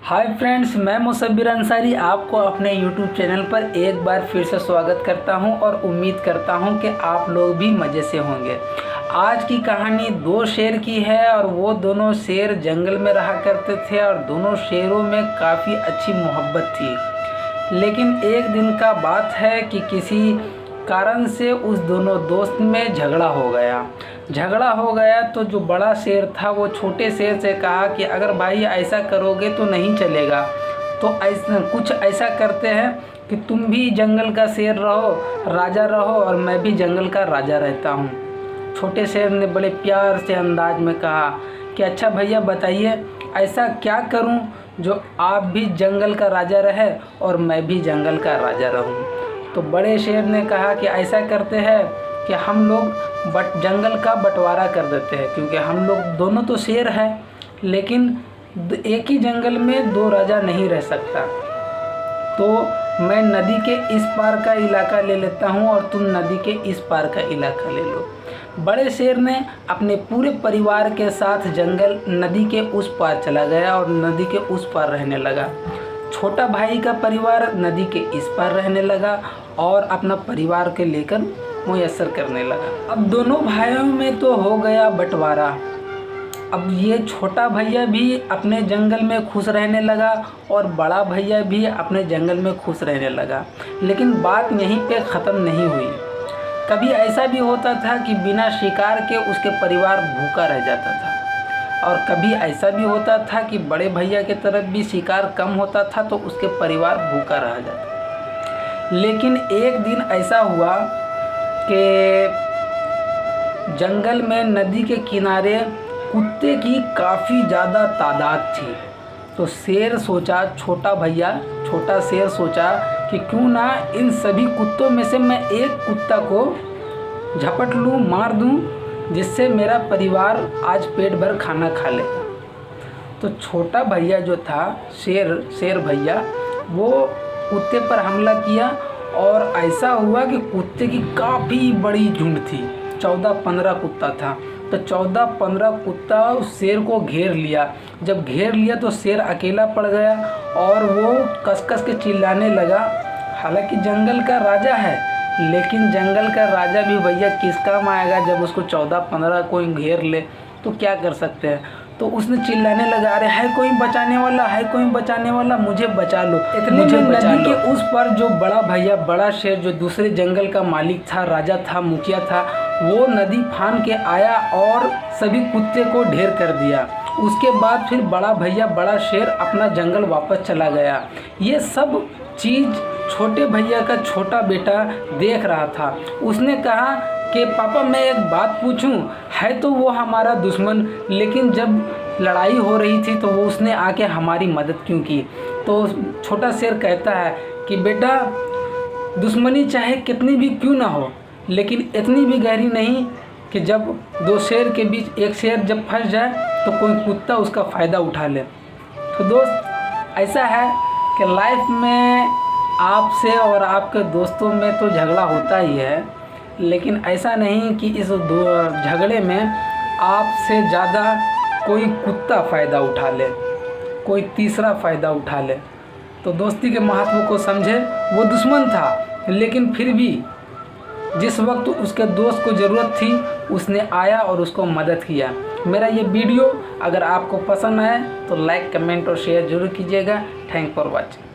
Hi friends, मैं मुसब्बिर अंसारी आपको अपने यूट्यूब चैनल पर एक बार फिर से स्वागत करता हूं और उम्मीद करता हूं कि आप लोग भी मज़े से होंगे। आज की कहानी दो शेर की है और वो दोनों शेर जंगल में रहा करते थे और दोनों शेरों में काफ़ी अच्छी मोहब्बत थी। लेकिन एक दिन का बात है कि किसी कारण से उस दोनों दोस्त में झगड़ा हो गया तो जो बड़ा शेर था वो छोटे शेर से कहा कि अगर भाई ऐसा करोगे तो नहीं चलेगा, तो कुछ ऐसा करते हैं कि तुम भी जंगल का शेर रहो, राजा रहो और मैं भी जंगल का राजा रहता हूँ। छोटे शेर ने बड़े प्यार से अंदाज में कहा कि अच्छा भैया बताइए, ऐसा क्या करूँ जो आप भी जंगल का राजा रहे और मैं भी जंगल का राजा रहूँ। तो बड़े शेर ने कहा कि ऐसा करते हैं कि हम लोग जंगल का बंटवारा कर देते हैं, क्योंकि हम लोग दोनों तो शेर हैं लेकिन एक ही जंगल में दो राजा नहीं रह सकता। तो मैं नदी के इस पार का इलाका ले लेता हूँ और तुम नदी के इस पार का इलाका ले लो। बड़े शेर ने अपने पूरे परिवार के साथ जंगल नदी के उस पार चला गया और नदी के उस पार रहने लगा। छोटा भाई का परिवार नदी के इस पार रहने लगा और अपना परिवार के लेकर मुयस्सर करने लगा। अब दोनों भाइयों में तो हो गया बंटवारा। अब ये छोटा भैया भी अपने जंगल में खुश रहने लगा और बड़ा भैया भी अपने जंगल में खुश रहने लगा। लेकिन बात यहीं पे ख़त्म नहीं हुई। कभी ऐसा भी होता था कि बिना शिकार के उसके परिवार भूखा रह जाता था और कभी ऐसा भी होता था कि बड़े भैया की तरफ भी शिकार कम होता था तो उसके परिवार भूखा रह जाता। लेकिन एक दिन ऐसा हुआ कि जंगल में नदी के किनारे कुत्ते की काफ़ी ज़्यादा तादाद थी। तो छोटा शेर सोचा कि क्यों ना इन सभी कुत्तों में से मैं एक कुत्ता को झपट लूँ, मार दूँ, जिससे मेरा परिवार आज पेट भर खाना खा ले। तो छोटा भैया जो था शेर भैया, वो कुत्ते पर हमला किया और ऐसा हुआ कि कुत्ते की काफ़ी बड़ी झुंड थी, 14-15 कुत्ता था। तो 14-15 कुत्ता उस शेर को घेर लिया। जब घेर लिया तो शेर अकेला पड़ गया और वो कस के चिल्लाने लगा। हालांकि जंगल का राजा है, लेकिन जंगल का राजा भी भैया किस काम आएगा जब उसको 14-15 कोई घेर ले, तो क्या कर सकते हैं। तो उसने चिल्लाने लगा, अरे है कोई बचाने वाला, मुझे बचा लो। इतने में नदी के उस पर जो बड़ा भैया, बड़ा शेर, जो दूसरे जंगल का मालिक था, राजा था, मुखिया था, वो नदी फान के आया और सभी कुत्ते को ढेर कर दिया। उसके बाद फिर बड़ा भैया, बड़ा शेर अपना जंगल वापस चला गया। ये सब चीज़ छोटे भैया का छोटा बेटा देख रहा था। उसने कहा कि पापा मैं एक बात पूछूं, है तो वो हमारा दुश्मन, लेकिन जब लड़ाई हो रही थी तो वो उसने आके हमारी मदद क्यों की। तो छोटा शेर कहता है कि बेटा, दुश्मनी चाहे कितनी भी क्यों ना हो, लेकिन इतनी भी गहरी नहीं कि जब दो शेर के बीच एक शेर जब फंस जाए तो कोई कुत्ता उसका फ़ायदा उठा ले। तो दोस्त, ऐसा है कि लाइफ में आपसे और आपके दोस्तों में तो झगड़ा होता ही है, लेकिन ऐसा नहीं कि इस झगड़े में आपसे ज़्यादा कोई कुत्ता फ़ायदा उठा ले, कोई तीसरा फ़ायदा उठा ले। तो दोस्ती के महत्व को समझे। वो दुश्मन था, लेकिन फिर भी जिस वक्त उसके दोस्त को ज़रूरत थी उसने आया और उसको मदद किया। मेरा ये वीडियो अगर आपको पसंद आए तो लाइक, कमेंट और शेयर ज़रूर कीजिएगा। Thank for watching.